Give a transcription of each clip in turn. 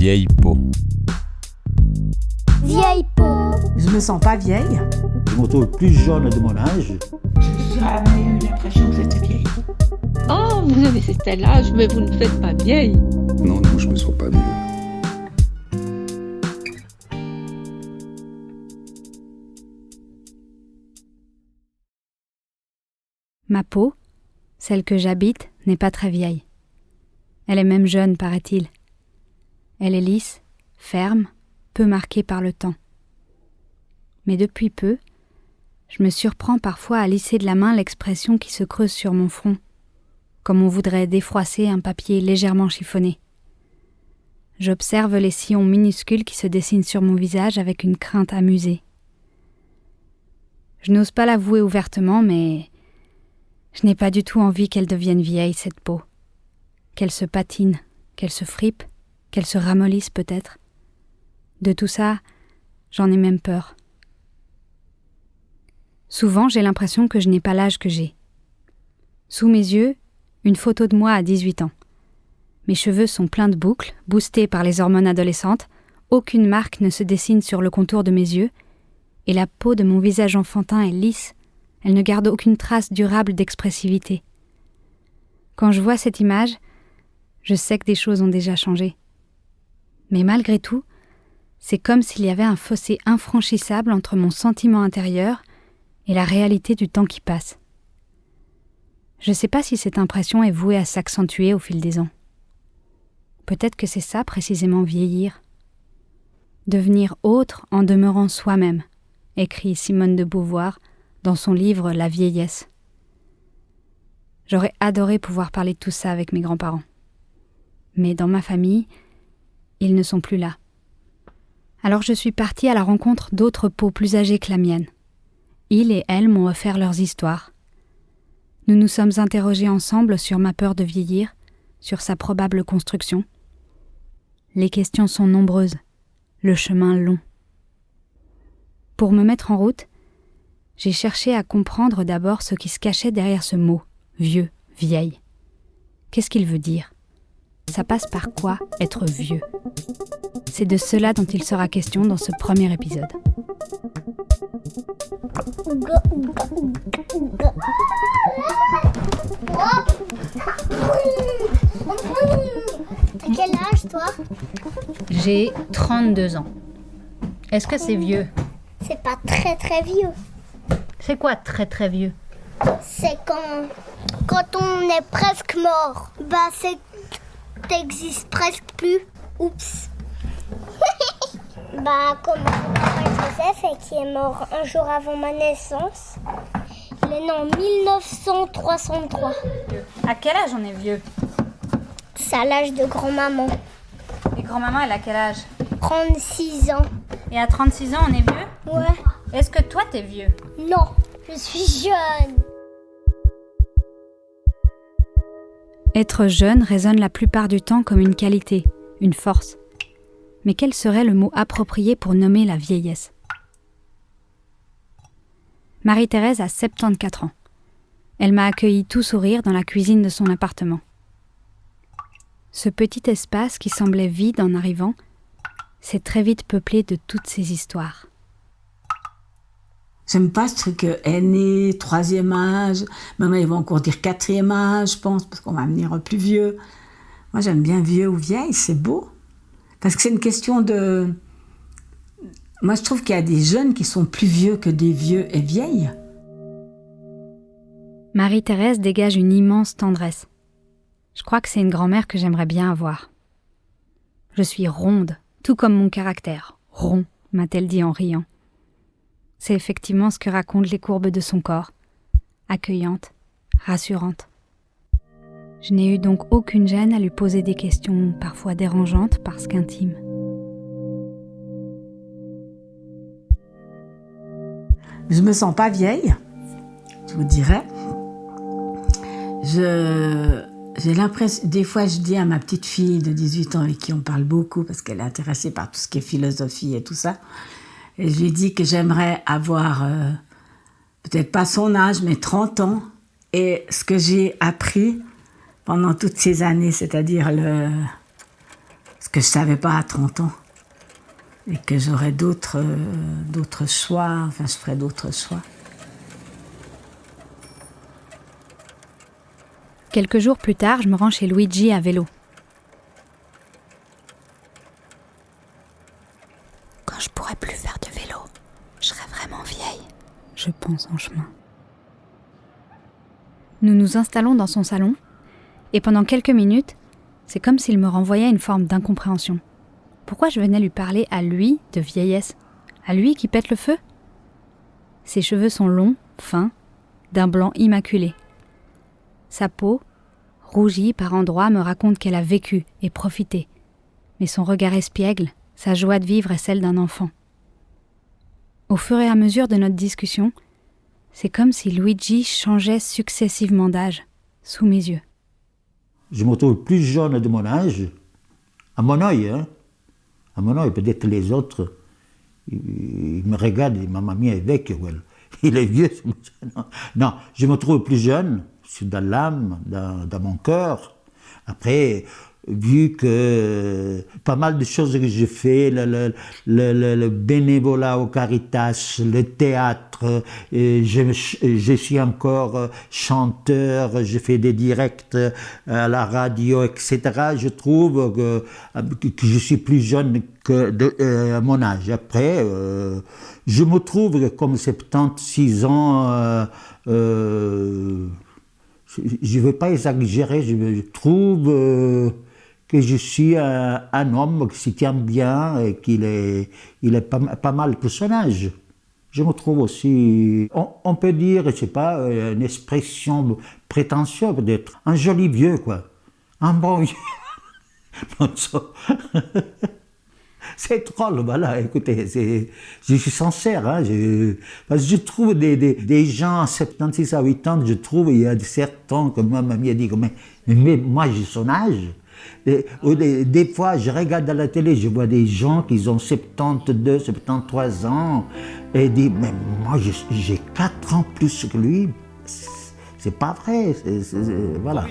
vieille peau. Vieille peau. Je me sens pas vieille. Je me trouve plus jeune de mon âge. J'ai jamais eu l'impression que j'étais vieille. Oh, vous avez cet âge, mais vous ne faites pas vieille. Non, je me sens pas vieux. Ma peau, celle que j'habite, n'est pas très vieille. Elle est même jeune, paraît-il. Elle est lisse, ferme, peu marquée par le temps. Mais depuis peu, je me surprends parfois à lisser de la main l'expression qui se creuse sur mon front, comme on voudrait défroisser un papier légèrement chiffonné. J'observe les sillons minuscules qui se dessinent sur mon visage avec une crainte amusée. Je n'ose pas l'avouer ouvertement, mais je n'ai pas du tout envie qu'elle devienne vieille, cette peau. Qu'elle se patine, qu'elle se fripe, qu'elle se ramollisse peut-être. De tout ça, j'en ai même peur. Souvent, j'ai l'impression que je n'ai pas l'âge que j'ai. Sous mes yeux, une photo de moi à 18 ans. Mes cheveux sont pleins de boucles, boostés par les hormones adolescentes, aucune marque ne se dessine sur le contour de mes yeux, et la peau de mon visage enfantin est lisse, elle ne garde aucune trace durable d'expressivité. Quand je vois cette image, je sais que des choses ont déjà changé. Mais malgré tout, c'est comme s'il y avait un fossé infranchissable entre mon sentiment intérieur et la réalité du temps qui passe. Je ne sais pas si cette impression est vouée à s'accentuer au fil des ans. Peut-être que c'est ça précisément vieillir. Devenir autre en demeurant soi-même, écrit Simone de Beauvoir dans son livre La vieillesse. J'aurais adoré pouvoir parler de tout ça avec mes grands-parents. Mais dans ma famille, ils ne sont plus là. Alors je suis partie à la rencontre d'autres peaux plus âgées que la mienne. Ils et elles m'ont offert leurs histoires. Nous nous sommes interrogés ensemble sur ma peur de vieillir, sur sa probable construction. Les questions sont nombreuses, le chemin long. Pour me mettre en route, j'ai cherché à comprendre d'abord ce qui se cachait derrière ce mot, vieux, vieille. Qu'est-ce qu'il veut dire ? Ça passe par quoi, être vieux ? C'est de cela dont il sera question dans ce premier épisode. T'as quel âge, toi ? J'ai 32 ans. Est-ce que c'est vieux ? C'est pas très très vieux. C'est quoi très très vieux ? C'est quand on est presque mort. Bah, t'existes presque plus. Oups. Bah, comme mon papa Joseph, qui est mort un jour avant ma naissance. Il est né en 1963. À quel âge on est vieux ? C'est à l'âge de grand-maman. Et grand-maman, elle a quel âge ? 36 ans. Et à 36 ans, on est vieux ? Ouais. Est-ce que toi, t'es vieux ? Non, je suis jeune. Être jeune résonne la plupart du temps comme une qualité, une force. Mais quel serait le mot approprié pour nommer la vieillesse ? Marie-Thérèse a 74 ans. Elle m'a accueilli tout sourire dans la cuisine de son appartement. Ce petit espace qui semblait vide en arrivant s'est très vite peuplé de toutes ces histoires. J'aime pas ce truc aîné, 3e âge. Maintenant, ils vont encore dire 4e âge, je pense, parce qu'on va venir plus vieux. Moi, j'aime bien vieux ou vieille, c'est beau. Parce que c'est une question de... Moi, je trouve qu'il y a des jeunes qui sont plus vieux que des vieux et vieilles. Marie-Thérèse dégage une immense tendresse. Je crois que c'est une grand-mère que j'aimerais bien avoir. Je suis ronde, tout comme mon caractère. Rond, m'a-t-elle dit en riant. C'est effectivement ce que racontent les courbes de son corps. Accueillante, rassurante. Je n'ai eu donc aucune gêne à lui poser des questions parfois dérangeantes parce qu'intimes. Je me sens pas vieille, je vous dirais. J'ai l'impression, des fois je dis à ma petite fille de 18 ans avec qui on parle beaucoup parce qu'elle est intéressée par tout ce qui est philosophie et tout ça, et je lui dis que j'aimerais avoir, peut-être pas son âge, mais 30 ans, et ce que j'ai appris pendant toutes ces années, c'est-à-dire Ce que je ne savais pas à 30 ans. Et que j'aurais d'autres choix, enfin je ferais d'autres choix. Quelques jours plus tard, je me rends chez Luigi à vélo. Quand je pourrai plus faire de vélo, je serai vraiment vieille, je pense en chemin. Nous nous installons dans son salon, et pendant quelques minutes, c'est comme s'il me renvoyait une forme d'incompréhension. Pourquoi je venais lui parler à lui de vieillesse? À lui qui pète le feu? Ses cheveux sont longs, fins, d'un blanc immaculé. Sa peau, rougie par endroits, me raconte qu'elle a vécu et profité. Mais son regard espiègle, sa joie de vivre est celle d'un enfant. Au fur et à mesure de notre discussion, c'est comme si Luigi changeait successivement d'âge, sous mes yeux. Je me trouve plus jeune de mon âge, à mon œil, hein. À mon œil, peut-être les autres, ils me regardent, ma mamie est vecchio, il est vieux. Non, je me trouve plus jeune, dans l'âme, dans mon cœur. Après, vu que pas mal de choses que j'ai fait, le bénévolat au Caritas, le théâtre, je suis encore chanteur, j'ai fait des directs à la radio, etc. Je trouve que je suis plus jeune que à mon âge. Après, je me trouve comme 76 ans, je ne veux pas exagérer, je trouve que je suis un homme qui s'y tient bien et qu'il est pas mal pour son âge. Je me trouve aussi, on peut dire, je ne sais pas, une expression prétentieuse peut-être, un joli vieux, quoi. Un bon vieux. C'est drôle, voilà, écoutez, je suis sincère, hein, parce que je trouve des gens à 76 à 80, je trouve, il y a certains, comme ma mamie a dit, mais moi j'ai son âge. Des fois, je regarde à la télé, je vois des gens qui ont 72, 73 ans, et disent, mais moi j'ai 4 ans plus que lui. C'est pas vrai, voilà.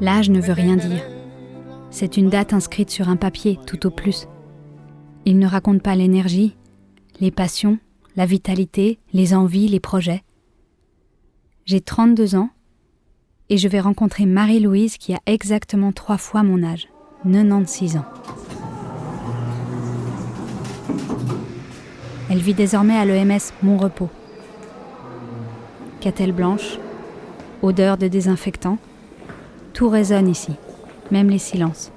L'âge ne veut rien dire. C'est une date inscrite sur un papier, tout au plus. Il ne raconte pas l'énergie, les passions, la vitalité, les envies, les projets. J'ai 32 ans et je vais rencontrer Marie-Louise qui a exactement 3 fois mon âge, 96 ans. Elle vit désormais à l'EMS Mon Repos. Catelle blanche, odeur de désinfectant, tout résonne ici, même les silences.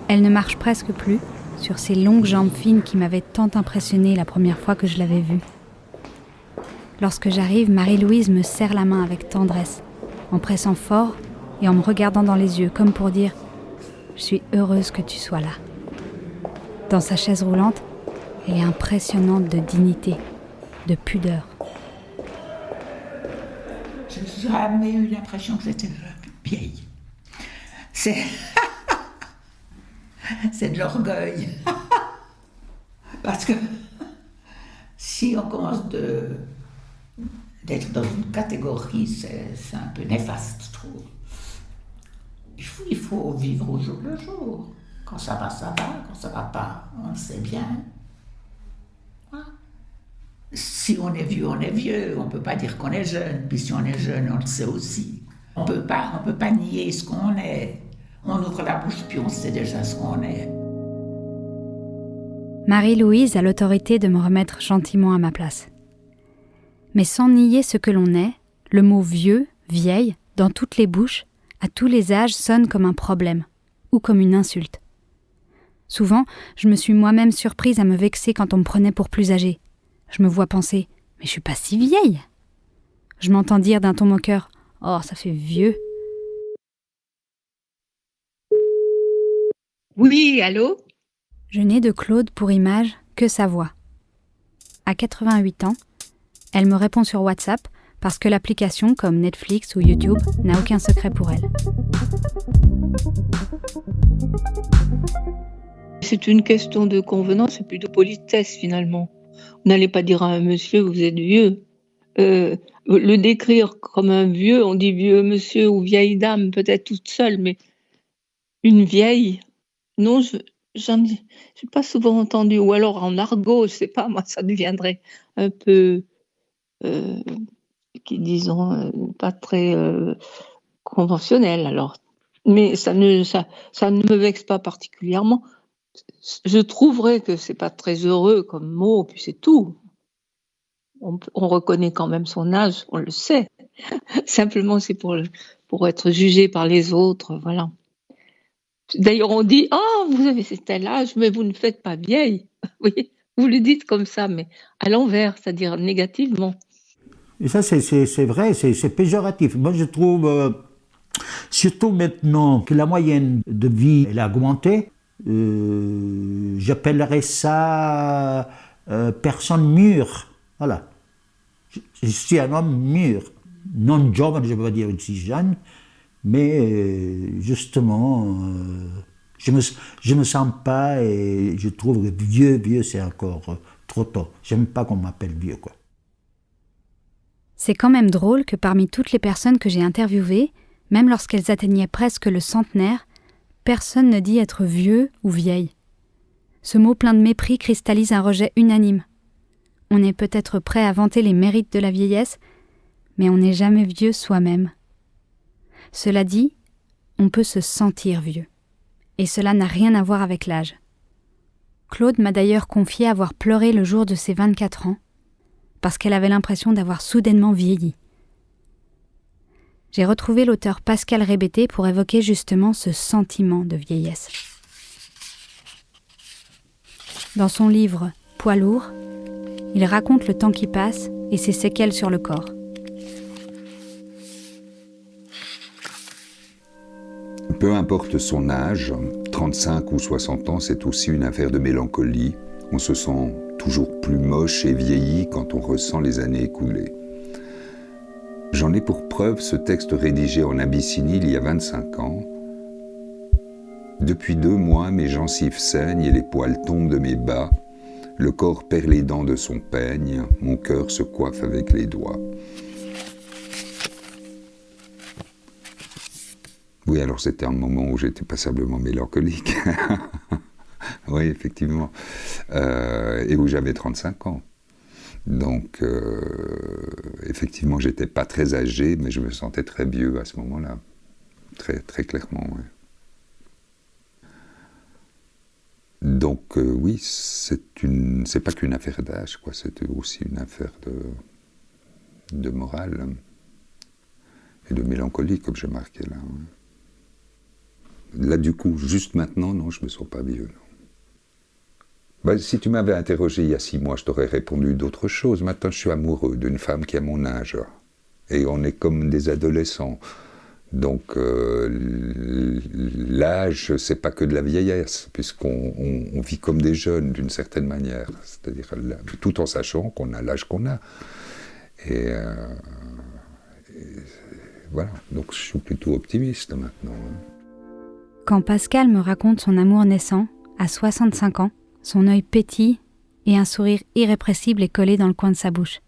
Elle ne marche presque plus sur ses longues jambes fines qui m'avaient tant impressionnée la première fois que je l'avais vue. Lorsque j'arrive, Marie-Louise me serre la main avec tendresse, en pressant fort et en me regardant dans les yeux, comme pour dire « Je suis heureuse que tu sois là ». Dans sa chaise roulante, elle est impressionnante de dignité, de pudeur. Je n'ai jamais eu l'impression que j'étais vieille. C'est de l'orgueil. Parce que si on commence d'être dans une catégorie, c'est un peu néfaste, je trouve. Il faut vivre au jour le jour. Quand ça va, ça va. Quand ça va pas, on le sait bien. Voilà. Si on est vieux, on est vieux. On ne peut pas dire qu'on est jeune. Puis si on est jeune, on le sait aussi. On peut pas nier ce qu'on est. On ouvre la bouche, puis on sait déjà ce qu'on est. Marie-Louise a l'autorité de me remettre gentiment à ma place. Mais sans nier ce que l'on est, le mot vieux, vieille, dans toutes les bouches, à tous les âges, sonne comme un problème, ou comme une insulte. Souvent, je me suis moi-même surprise à me vexer quand on me prenait pour plus âgée. Je me vois penser, mais je suis pas si vieille. Je m'entends dire d'un ton moqueur, oh, ça fait vieux. Oui, allô? Je n'ai de Claude pour image que sa voix. À 88 ans, elle me répond sur WhatsApp parce que l'application comme Netflix ou YouTube n'a aucun secret pour elle. C'est une question de convenance et plus de politesse finalement. Vous n'allez pas dire à un monsieur vous êtes vieux. Le décrire comme un vieux, on dit vieux monsieur ou vieille dame, peut-être toute seule, mais une vieille, non, j'en ai pas souvent entendu. Ou alors en argot, je sais pas, moi ça deviendrait un peu, disons, pas très conventionnel alors. Mais ça ne me vexe pas particulièrement. Je trouverais que c'est pas très heureux comme mot, puis c'est tout. On reconnaît quand même son âge, on le sait. Simplement, c'est pour être jugé par les autres, voilà. D'ailleurs, on dit « Oh, vous avez tel âge, mais vous ne faites pas vieille. » Oui, vous le dites comme ça, mais à l'envers, c'est-à-dire négativement. Et ça, c'est vrai, c'est péjoratif. Moi, je trouve, surtout maintenant que la moyenne de vie elle a augmenté, j'appellerais ça personne mûre. Voilà. Je suis un homme mûr. Non jeune, je ne veux pas dire aussi jeune, mais justement, je me sens pas et je trouve que vieux, c'est encore trop tôt. J'aime pas qu'on m'appelle vieux, quoi. C'est quand même drôle que parmi toutes les personnes que j'ai interviewées, même lorsqu'elles atteignaient presque le centenaire, personne ne dit être vieux ou vieille. Ce mot plein de mépris cristallise un rejet unanime. On est peut-être prêt à vanter les mérites de la vieillesse, mais on n'est jamais vieux soi-même. Cela dit, on peut se sentir vieux. Et cela n'a rien à voir avec l'âge. Claude m'a d'ailleurs confié avoir pleuré le jour de ses 24 ans, parce qu'elle avait l'impression d'avoir soudainement vieilli. J'ai retrouvé l'auteur Pascal Rébété pour évoquer justement ce sentiment de vieillesse. Dans son livre « Poids lourd », il raconte le temps qui passe et ses séquelles sur le corps. Peu importe son âge, 35 ou 60 ans, c'est aussi une affaire de mélancolie. On se sent toujours plus moche et vieilli quand on ressent les années écoulées. J'en ai pour preuve ce texte rédigé en Abyssinie il y a 25 ans. Depuis 2 mois, mes gencives saignent et les poils tombent de mes bas. Le corps perd les dents de son peigne, mon cœur se coiffe avec les doigts. Oui, alors c'était un moment où j'étais passablement mélancolique. Oui, effectivement. Et où j'avais 35 ans. Donc, effectivement, j'étais pas très âgé, mais je me sentais très vieux à ce moment-là. Très, très clairement, oui. Donc, oui, c'est pas qu'une affaire d'âge, quoi. C'est aussi une affaire de morale et de mélancolie, comme j'ai marqué là. Ouais. Là, du coup, juste maintenant, non, je me sens pas vieux, non. Ben, si tu m'avais interrogé il y a 6 mois, je t'aurais répondu d'autres choses. Maintenant, je suis amoureux d'une femme qui a mon âge. Et on est comme des adolescents. Donc, l'âge, c'est pas que de la vieillesse, puisqu'on vit comme des jeunes, d'une certaine manière. C'est-à-dire, tout en sachant qu'on a l'âge qu'on a. Et voilà. Donc, je suis plutôt optimiste maintenant. Quand Pascal me raconte son amour naissant, à 65 ans, son œil pétille et un sourire irrépressible est collé dans le coin de sa bouche.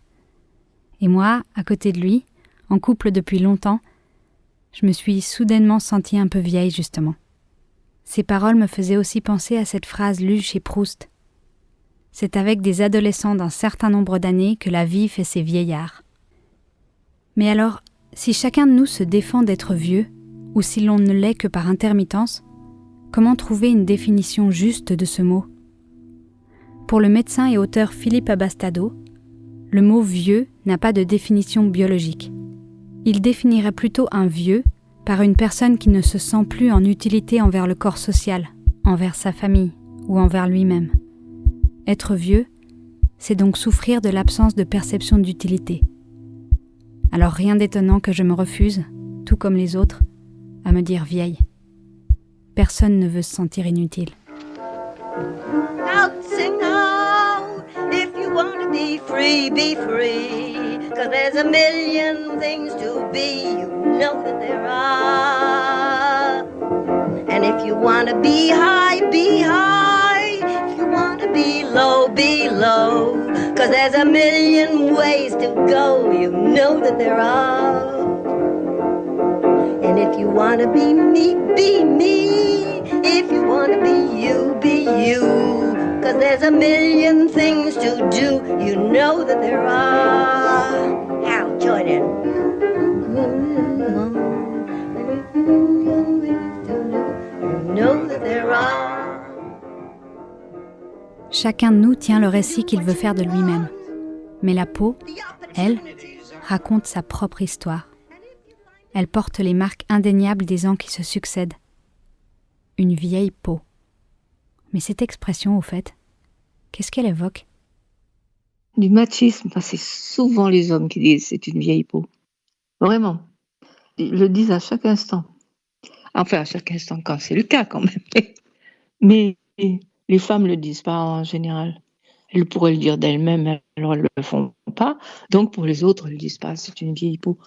Et moi, à côté de lui, en couple depuis longtemps, je me suis soudainement sentie un peu vieille, justement. Ces paroles me faisaient aussi penser à cette phrase lue chez Proust. C'est avec des adolescents d'un certain nombre d'années que la vie fait ses vieillards. Mais alors, si chacun de nous se défend d'être vieux, ou si l'on ne l'est que par intermittence, comment trouver une définition juste de ce mot ? Pour le médecin et auteur Philippe Abastado, le mot « vieux » n'a pas de définition biologique. Il définirait plutôt un vieux par une personne qui ne se sent plus en utilité envers le corps social, envers sa famille ou envers lui-même. Être vieux, c'est donc souffrir de l'absence de perception d'utilité. Alors rien d'étonnant que je me refuse, tout comme les autres, à me dire vieille. Personne ne veut se sentir inutile. Be free, 'cause there's a million things to be, you know that there are. And if you wanna be high, slow, be low, 'cause there's a million ways to go, you know that there are. And if you wanna be me, be me. If you wanna be you, 'cause there's a million things to do, you know that there are. Now, join in. You know that there are. Chacun de nous tient le récit qu'il veut faire de lui-même. Mais la peau, elle, raconte sa propre histoire. Elle porte les marques indéniables des ans qui se succèdent. Une vieille peau. Mais cette expression, au fait, qu'est-ce qu'elle évoque ? Du machisme, c'est souvent les hommes qui disent c'est une vieille peau. Vraiment. Ils le disent à chaque instant. Enfin, à chaque instant, quand c'est le cas quand même. Mais les femmes le disent pas en général. Elles pourraient le dire d'elles-mêmes, alors elles le font pas. Donc pour les autres, elles le disent pas, c'est une vieille peau.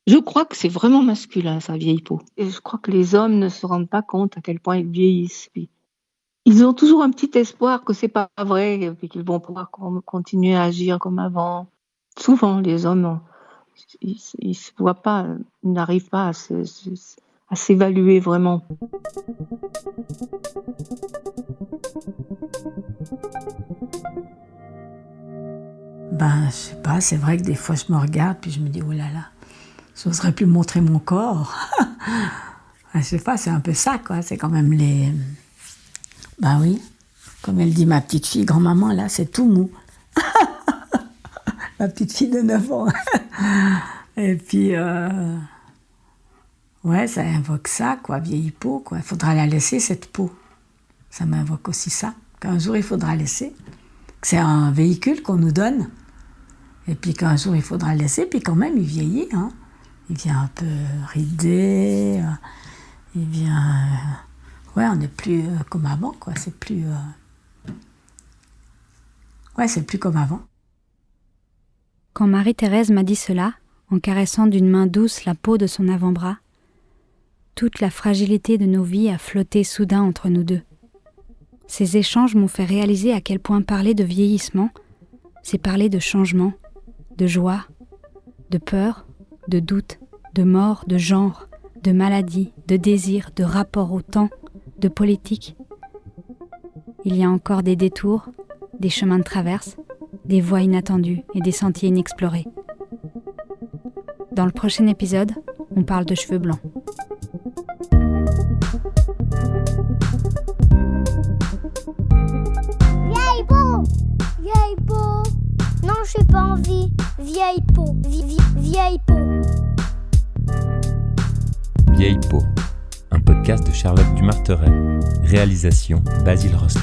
Je crois que c'est vraiment masculin, sa vieille peau. Et je crois que les hommes ne se rendent pas compte à quel point ils vieillissent. Puis, ils ont toujours un petit espoir que c'est pas vrai, et qu'ils vont pouvoir continuer à agir comme avant. Souvent, les hommes, ils se voient pas, ils n'arrivent pas à s'évaluer vraiment. Je sais pas, c'est vrai que des fois je me regarde puis je me dis oh là là, j'oserais plus montrer mon corps. Je sais pas, c'est un peu ça quoi, c'est quand même les... oui, comme elle dit ma petite fille, grand-maman là, c'est tout mou. Ma petite fille de 9 ans. Et puis, ouais, ça invoque ça quoi, vieille peau quoi, il faudra la laisser cette peau. Ça m'invoque aussi ça, qu'un jour il faudra laisser. C'est un véhicule qu'on nous donne. Et puis qu'un jour il faudra le laisser, puis quand même il vieillit. Hein. Il vient un peu ridé, il vient... ouais, on n'est plus comme avant, quoi. C'est plus... ouais, c'est plus comme avant. Quand Marie-Thérèse m'a dit cela, en caressant d'une main douce la peau de son avant-bras, toute la fragilité de nos vies a flotté soudain entre nous deux. Ces échanges m'ont fait réaliser à quel point parler de vieillissement, c'est parler de changement, de joie, de peur, de doute, de mort, de genre, de maladie, de désir, de rapport au temps, de politique. Il y a encore des détours, des chemins de traverse, des voies inattendues et des sentiers inexplorés. Dans le prochain épisode, on parle de cheveux blancs. Vieille peau! Vieille peau! Non, j'ai pas envie. Vieille peau. Vieille peau. Vieille peau, un podcast de Charlotte Dumarteret. Réalisation Basile Rosnet.